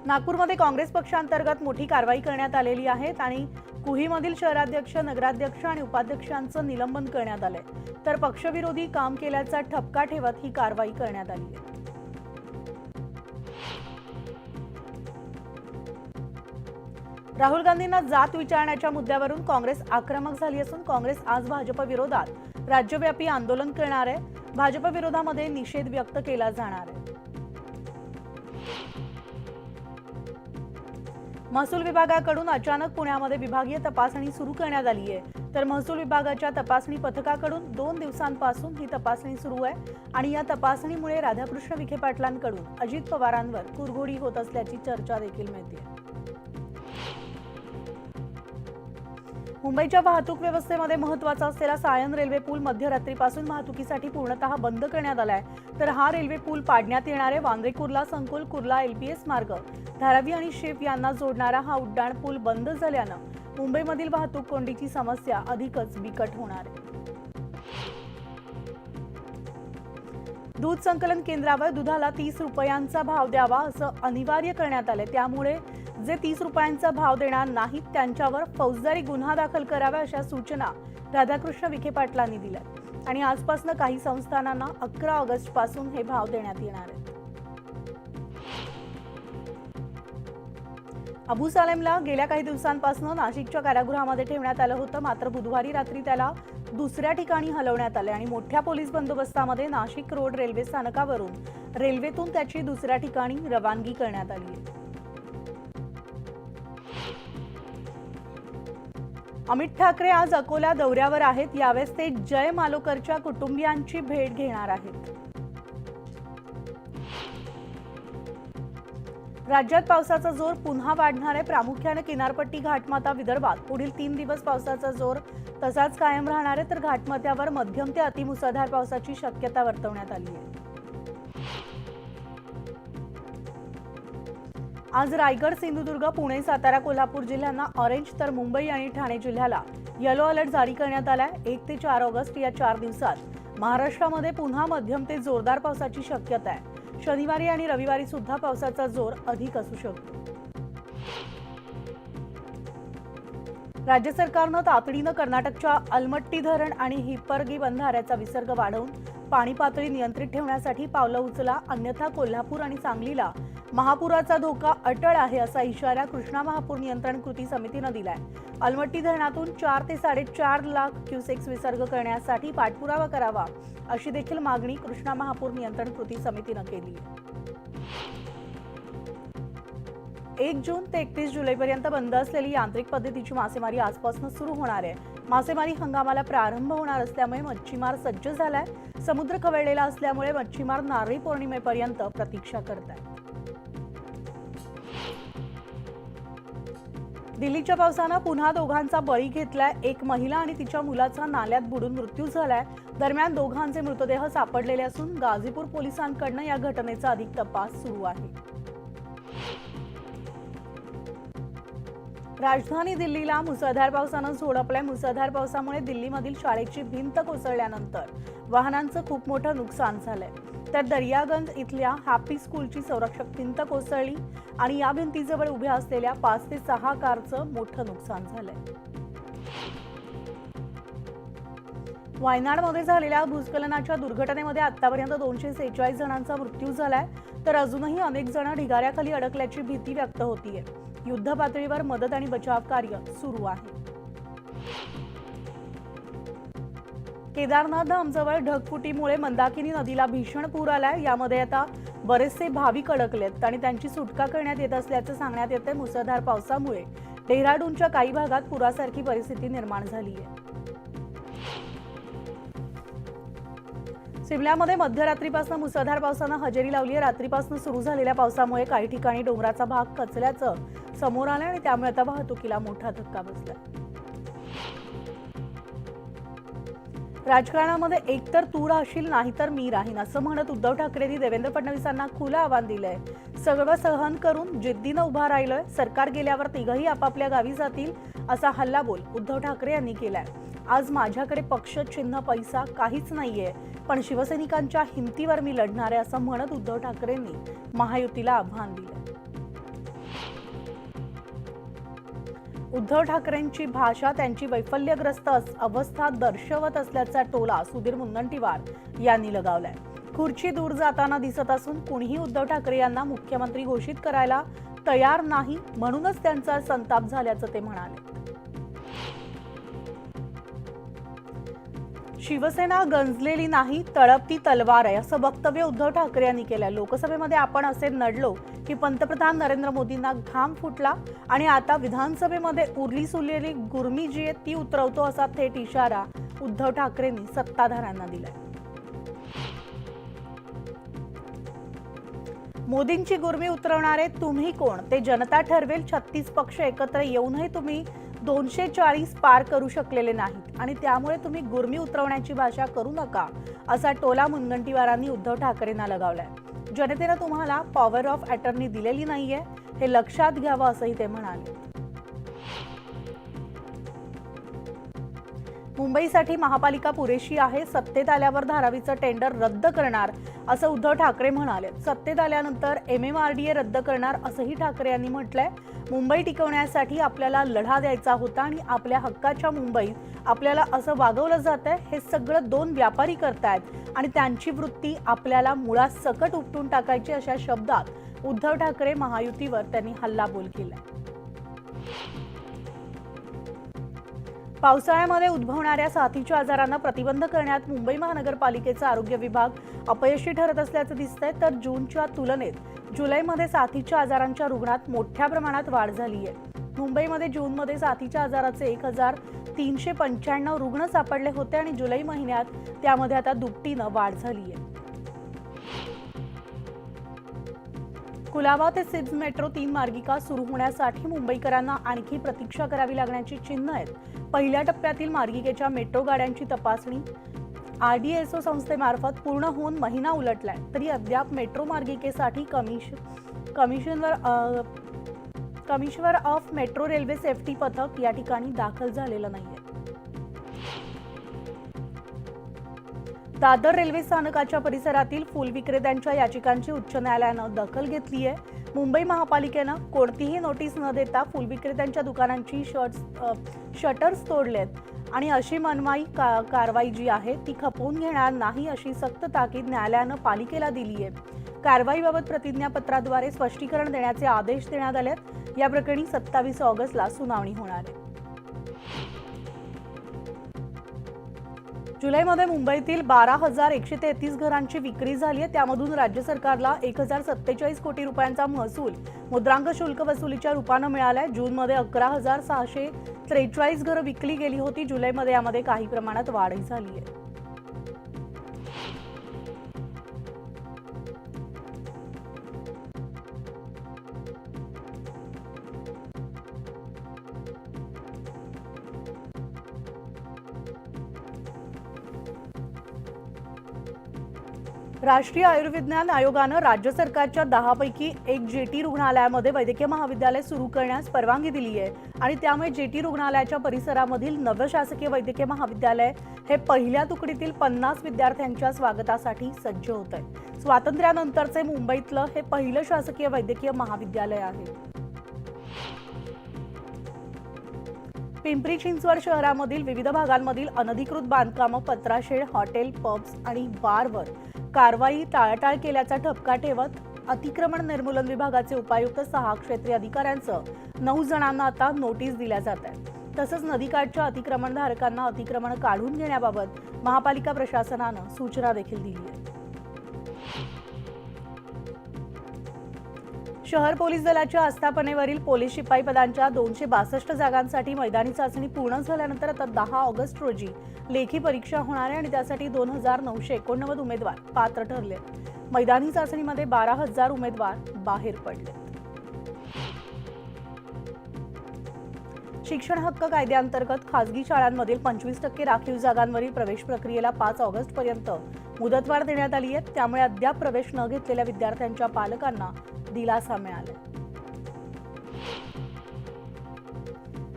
नागपूरमध्ये काँग्रेस पक्षांतर्गत मोठी कारवाई करण्यात आलेली आहे आणि कुहीमधील शहराध्यक्ष, नगराध्यक्ष आणि उपाध्यक्षांचं निलंबन करण्यात आलंय। तर पक्षविरोधी काम केल्याचा ठपका ठेवत ही कारवाई करण्यात आली आहे। राहुल गांधींना जात विचारण्याच्या मुद्द्यावरून काँग्रेस आक्रमक झाली असून काँग्रेस आज भाजप विरोधात राज्यव्यापी आंदोलन करणार आहे। भाजप विरोधामध्ये निषेध व्यक्त केला जाणार आहे। महसूल विभागाकडून अचानक पुण्यामध्ये विभागीय तपासणी सुरू करण्यात आली आहे। तर महसूल विभागाच्या तपासणी पथकाकडून 2 दिवसांपासून ही तपासणी सुरू आहे आणि या तपासणीमुळे राधाकृष्ण विखे पाटलांकडून अजित पवारांवर कुरघोडी होत असल्याची चर्चा देखील मिळते। मुंबईच्या वाहतूक व्यवस्थेमध्ये महत्त्वाचा असलेला सायन रेल्वे पूल मध्यरात्रीपासून वाहतुकीसाठी पूर्णतः बंद करण्यात आलाय। तर हा रेल्वे पूल पाडण्यात येणार आहे। वांद्रे कुर्ला संकुल, कुर्ला LPS मार्ग, धारावी आणि शेप यांना जोडणारा हा उड्डाण पूल बंद झाल्यानं मुंबईमधील वाहतूक कोंडीची समस्या अधिकच बिकट होणार आहे। दूध संकलन केंद्रावर दुधाला 30 रुपयांचा भाव द्यावा असं अनिवार्य करण्यात आले। त्यामुळे जे 30 रुपयांचा भाव देणार नाहीत त्यांच्यावर फौजदारी गुन्हा दाखल करावा अशा सूचना राधाकृष्ण विखे पाटलांनी दिल्या आणि आजपासून काही संस्थानांना 11 ऑगस्ट पासून हे भाव देण्यात येणार आहेत। अबू सालेमला गेल्या काही दिवसांपासून नाशिकच्या कारागृहामध्ये ठेवण्यात आलं होतं, मात्र बुधवारी रात्री त्याला दुसऱ्या ठिकाणी हलवण्यात आले आणि मोठ्या पोलीस बंदोबस्तामध्ये नाशिक रोड रेल्वे स्थानकावरून रेल्वेतून त्याची दुसऱ्या ठिकाणी रवानगी करण्यात आली आहे। अमित ठाकरे आज अकोला दौऱ्यावर आहेत। यावेळेस ते जय मालोकरच्या कुटुंबियांची भेट घेणार आहेत। राज्यात पावसाचा जोर पुन्हा वाढणार आहे। प्रामुख्याने किनारपट्टी, घाटमाथा, विदर्भात पुढील 3 दिवस पावसाचा जोर तसाच कायम राहणार आहे। तर घाटमाथ्यावर मध्यम ते अतिमुसळधार पावसाची शक्यता वर्तवण्यात आली आहे। आज रायगड, सिंधुदुर्ग, पुणे, सातारा, कोल्हापूर जिल्ह्यांना ऑरेंज तर मुंबई आणि ठाणे जिल्ह्याला येलो अलर्ट जारी करण्यात आलाय। 1 ते 4 ऑगस्ट या 4 दिवसात महाराष्ट्रामध्ये पुन्हा मध्यम ते जोरदार पावसाची शक्यता आहे। शनिवारी आणि रविवारी सुद्धा पावसाचा जोर अधिक असू शकतो। राज्य सरकारनं तातडीनं कर्नाटकच्या अलमट्टी धरण आणि हिप्परगी बंधाऱ्याचा विसर्ग वाढवून पाणी पातळी नियंत्रित ठेवण्यासाठी पावलं उचला, अन्यथा कोल्हापूर आणि सांगलीला महापुराचा धोका अटळ आहे असा इशारा कृष्णा महापूर नियंत्रण कृती समितीनं दिलाय। अलमट्टी धरणातून 4 ते 4.5 लाख क्युसेक्स विसर्ग करण्यासाठी पाठपुरावा करावा अशी देखील मागणी कृष्णा महापूर नियंत्रण कृती समितीनं केली आहे। 1 जून ते 31 जुलैपर्यंत बंद असलेली यांत्रिक पद्धतीची मासेमारी आजपासून सुरू होणार आहे। मासेमारी हंगामाला प्रारंभ होणार असल्यामुळे मच्छीमार सज्ज झालाय। समुद्र खवळलेला असल्यामुळे मच्छीमार नारळी पौर्णिमेपर्यंत प्रतीक्षा करतायत। दिल्लीच्या पावसानं पुन्हा दोघांचा बळी घेतलाय। एक महिला आणि तिच्या मुलाचा नाल्यात बुडून मृत्यू झालाय। दरम्यान दोघांचे मृतदेह सापडलेले असून गाझीपूर पोलिसांकडून या घटनेचा अधिक तपास सुरू आहे। राजधानी दिल्लीला मुसळधार पावसानं झोडपलंय। मुसळधार पावसामुळे दिल्लीमधील शाळेची भिंत कोसळल्यानंतर वाहनांचं खूप मोठं नुकसान झालंय। तर दर्यागंज इथल्या हॅपी स्कूलची संरक्षक भिंत कोसळली आणि या भिंतीजवळ उभ्या असलेल्या 5 ते 6 कारचं मोठं नुकसान झालंय। वायनाडमध्ये झालेल्या भूस्खलनाच्या दुर्घटनेमध्ये आतापर्यंत 246 जणांचा मृत्यू झालाय। तर अजूनही अनेक जण ढिगाऱ्याखाली अडकल्याची भीती व्यक्त होतीये। युद्ध पातळीवर मदत आणि बचाव कार्य सुरू आहे। केदारनाथ धामजवळ ढगफुटीमुळे मंदाकिनी नदीला भीषण पूर आलाय। यामध्ये आता बरेचसे भाविक अडकलेत आणि त्यांची सुटका करण्यात येत असल्याचं सांगण्यात येते। मुसळधार पावसामुळे डेहराडूनच्या काही भागात पुरासारखी परिस्थिती निर्माण झाली आहे। शिमल्यामध्ये मध्यरात्रीपासून मुसळधार पावसानं हजेरी लावली आहे। रात्रीपासून सुरू झालेल्या पावसामुळे काही ठिकाणी डोंगराचा भाग खचल्याचं समोर आलं आणि त्यामुळे आता वाहतुकीला मोठा धक्का बसला। राजकारणामध्ये एकतर तू राहशील नाहीतर मी राहीन असं म्हणत उद्धव ठाकरेंनी देवेंद्र फडणवीसांना खुलं आव्हान दिलंय। सगळं सहन करून जिद्दीनं उभा राहिलोय। सरकार गेल्यावर तिघही आपापल्या गावी जातील असा हल्लाबोल उद्धव ठाकरे यांनी केलाय। आज माझ्याकडे पक्ष, चिन्ह, पैसा काहीच नाहीये, पण शिवसैनिकांच्या हिमतीवर मी लढणार आहे असं म्हणत उद्धव ठाकरेंनी महायुतीला आव्हान दिलं। उद्धव ठाकरेंची भाषा त्यांची वैफल्यग्रस्त अवस्था दर्शवत असल्याचा टोला सुधीर मुनगंटीवार यांनी लगावलाय। खुर्ची दूर जाताना दिसत असून कुणीही उद्धव ठाकरे यांना मुख्यमंत्री घोषित करायला तयार नाही, म्हणूनच त्यांचा संताप झाल्याचं ते म्हणाले। शिवसेना गंजलेली नाही, तळपती तलवार आहे, असं वक्तव्य उद्धव ठाकरे यांनी केलं। लोकसभेमध्ये आपण असे नडलो की पंतप्रधान नरेंद्र मोदींना घाम फुटला आणि आता विधानसभेमध्ये उरली सुरलेली गुर्मी जी आहे ती उतरवतो, असा थेट इशारा उद्धव ठाकरेंनी सत्ताधाऱ्यांना दिलाय। मोदींची गुर्मी उतरवणारे तुम्ही कोण ते जनता ठरवेल। 36 पक्ष एकत्र येऊनही तुम्ही 240 पार करू शकलेले नाहीत आणि त्यामुळे तुम्ही गुर्मी उतरवण्याची भाषा करू नका, असा टोला मुनगंटीवारांनी उद्धव ठाकरेंना लगावलाय। जनतेने तुम्हाला पॉवर ऑफ अटर्नी दिलेली नाहीये, हे लक्षात घ्यावं, असंही ते म्हणाले। मुंबईसाठी महापालिका पुरेशी आहे, सत्तेत आल्यावर धारावीचं टेंडर रद्द करणार, असं उद्धव ठाकरे म्हणाले। सत्तेत आल्यानंतर MMRDA रद्द करणार, असंही ठाकरे यांनी म्हटलंय। मुंबई टिकवण्यासाठी आपल्याला लढा द्यायचा होता आणि आपल्या हक्काच्या मुंबईत आपल्याला असं वागवलं जातंय, हे सगळं दोन व्यापारी करतायत आणि त्यांची वृत्ती आपल्याला मुळात सकट उपटून टाकायची, अशा शब्दात उद्धव ठाकरे महायुतीवर त्यांनी हल्लाबोल केलाय। पावसाळ्यामध्ये उद्भवणाऱ्या साथीच्या आजारांना प्रतिबंध करण्यात मुंबई महानगरपालिकेचा आरोग्य विभाग अपयशी ठरत असल्याचं दिसतंय। तर जूनच्या तुलनेत जुलैमध्ये साथीच्या आजारांच्या रुग्णात मोठ्या प्रमाणात वाढ झाली आहे। मुंबईमध्ये जूनमध्ये साथीच्या आजाराचे 1395 रुग्ण सापडले होते आणि जुलै महिन्यात त्यामध्ये आता दुपटीनं वाढ झाली आहे। कुलाबा ते सिड्स मेट्रो 3 मार्गिका सुरू होण्यासाठी मुंबईकरांना आणखी प्रतीक्षा करावी लागण्याची चिन्ह आहेत। पहिल्या टप्प्यातील मार्गिकेच्या मेट्रो गाड्यांची तपासणी RDSO संस्थेमार्फत पूर्ण होऊन महिना उलटलाय, तरी अद्याप मेट्रो मार्गिकेसाठी commissioner of metro railway safety पथक या ठिकाणी दाखल झालेलं नाहीये। दादर रेल्वे स्थानकाच्या परिसरातील फुल विक्रेत्यांच्या याचिकांची उच्च न्यायालयानं दखल घेतली आहे। मुंबई महापालिकेनं कोणतीही नोटीस न देता फुल विक्रेत्यांच्या दुकानांची शटर्स तोडलेत आणि अशी मनमाई कारवाई जी आहे ती खपवून घेणार नाही, अशी सक्त ताकीद न्यायालयानं पालिकेला दिली आहे। कारवाईबाबत प्रतिज्ञापत्राद्वारे स्पष्टीकरण देण्याचे आदेश देण्यात आलेत। या प्रकरणी 27 ऑगस्टला सुनावणी होणार आहे। जुलैमध्ये मुंबईतील 12,133 घरांची विक्री झाली आहे। त्यामधून राज्य सरकारला 1047 कोटी रुपयांचा महसूल मुद्रांक शुल्क वसुलीच्या रूपानं मिळालाय। जूनमध्ये 11,643 घरं विकली गेली होती। जुलैमध्ये यामध्ये काही प्रमाणात वाढही झाली आहे। राष्ट्रीय आयुर्विज्ञान आयोगानं राज्य सरकारच्या 10 पैकी एक जेटी रुग्णालयामध्ये वैद्यकीय महाविद्यालय सुरू करण्यास परवानगी दिली आहे आणि त्यामुळे जेटी रुग्णालयाच्या परिसरामधील नवं शासकीय वैद्यकीय महाविद्यालय हे पहिल्या तुकडीतील 50 विद्यार्थ्यांच्या स्वागतासाठी सज्ज होत आहे। स्वातंत्र्यानंतरचे मुंबईतलं हे पहिलं शासकीय वैद्यकीय महाविद्यालय आहे। पिंपरी चिंचवड शहरामधील विविध भागांमधील अनधिकृत बांधकामं, पत्राशेड, हॉटेल, पब्स आणि बारवर कारवाई टाळाटाळ केल्याचा ठपका ठेवत अतिक्रमण निर्मूलन विभागाचे उपायुक्त 6 क्षेत्रीय अधिकाऱ्यांसह 9 जणांना आता नोटीस दिल्या जात आहेत। तसंच नदीकाठच्या अतिक्रमणधारकांना अतिक्रमण काढून घेण्याबाबत महापालिका प्रशासनानं सूचना देखील दिली आहे। शहर पोलीस दलाच्या आस्थापनेवरील पोलीस शिपाई पदांच्या 262 जागांसाठी मैदानी चाचणी पूर्ण झाल्यानंतर आता 10 ऑगस्ट रोजी लेखी परीक्षा होणार आहे आणि त्यासाठी 2,989 उमेदवार पात्र ठरले। मैदानी चाचणीमध्ये 12,000 उमेदवार बाहेर पडले। शिक्षण हक्क कायद्याअंतर्गत खासगी शाळांमधील 25% राखीव जागांवरील प्रवेश प्रक्रियेला 5 ऑगस्ट पर्यंत मुदतवाढ देण्यात आली आहे। त्यामुळे अद्याप प्रवेश न घेतलेल्या विद्यार्थ्यांच्या पालकांना दिलासा मिळाला।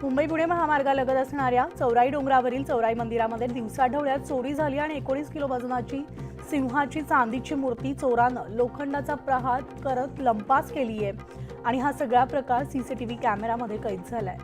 मुंबई पुणे महामार्गालगत असणाऱ्या चौराई डोंगरावरील चौराई मंदिरामध्ये दिवसाढवळ्यात चोरी झाली आणि 19 किलो वजनाची सिंहाची चांदीची मूर्ती चोरानं लोखंडाचा प्रहार करत लंपास केली आहे आणि हा सगळा प्रकार CCTV कॅमेरामध्ये कैद झालाय।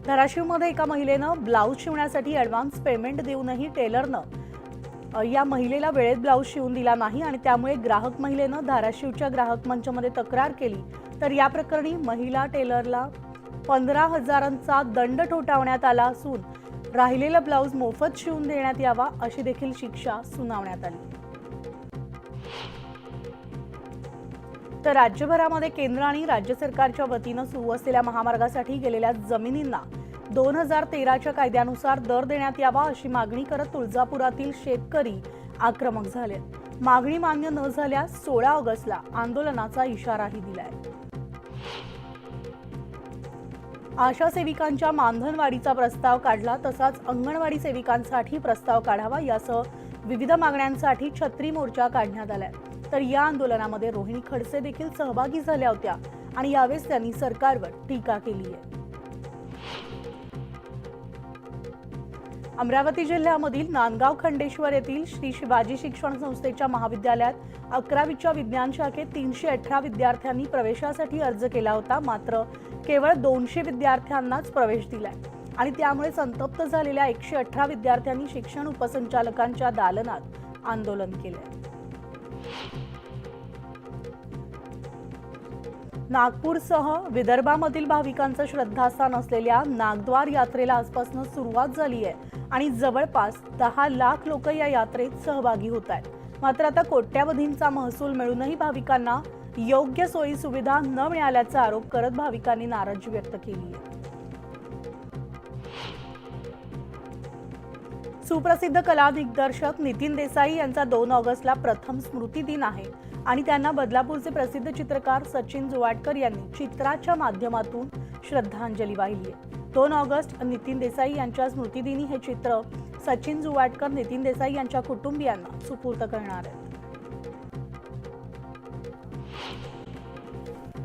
धाराशिवमध्ये एका महिलेनं ब्लाऊज शिवण्यासाठी ॲडव्हान्स पेमेंट देऊनही टेलरनं या महिलेला वेळेत ब्लाऊज शिवून दिला नाही आणि त्यामुळे ग्राहक महिलेनं धाराशिवच्या ग्राहक मंचमध्ये तक्रार केली। तर या प्रकरणी महिला टेलरला 15,000चा दंड ठोठावण्यात आला असून राहिलेला ब्लाऊज मोफत शिवून देण्यात यावा अशी देखील शिक्षा सुनावण्यात आली। तर राज्यभरामध्ये केंद्र आणि राज्य सरकारच्या वतीनं सुरू असलेल्या महामार्गासाठी गेलेल्या जमिनींना 2013च्या कायद्यानुसार दर देण्यात यावा अशी मागणी करत तुळजापुरातील शेतकरी आक्रमक झाले। मागणी मान्य न झाल्यास 16 ऑगस्टला आंदोलनाचा इशाराही दिलाय। आशा सेविकांच्या मानधनवाढीचा प्रस्ताव काढला, तसाच अंगणवाडी सेविकांसाठी प्रस्ताव काढावा यासह विविध मागण्यांसाठी छत्री मोर्चा काढण्यात आलाय। तर या आंदोलनामध्ये रोहिणी खडसे देखील सहभागी झाल्या होत्या आणि यावेळेस त्यांनी सरकारवर टीका केली आहे। अमरावती जिल्ह्यामधील नांदगाव खंडेश्वर येथील श्री शिवाजी शिक्षण संस्थेच्या महाविद्यालयात 11वीच्या विज्ञान शाखेत 318 विद्यार्थ्यांनी प्रवेशासाठी अर्ज केला होता, मात्र केवळ 200 विद्यार्थ्यांनाच प्रवेश दिलाय आणि त्यामुळे संतप्त झालेल्या 118 विद्यार्थ्यांनी शिक्षण उपसंचालकांच्या दालनात आंदोलन केले। नागपूरसह विदर्भामधील भाविकांचं श्रद्धास्थान असलेल्या नागद्वार यात्रेला आजपासून सुरुवात झाली आहे आणि जवळपास 10 लाख लोक या यात्रेत सहभागी होत आहेत। मात्र आता कोट्यावधींचा महसूल मिळूनही भाविकांना योग्य सोयी सुविधा न मिळाल्याचा आरोप करत भाविकांनी नाराजी व्यक्त केली आहे। सुप्रसिद्ध कला दिग्दर्शक नितीन देसाई यांचा 2 ऑगस्टला प्रथम स्मृती दिन आहे आणि त्यांना बदलापूरचे प्रसिद्ध चित्रकार सचिन जुवाडकर यांनी चित्राच्या माध्यमातून श्रद्धांजली वाहिली आहे। 2 ऑगस्ट नितीन देसाई यांच्या स्मृतिदिनी हे चित्र सचिन जुवाडकर नितीन देसाई यांच्या कुटुंबियांना सुपूर्द करणार आहेत।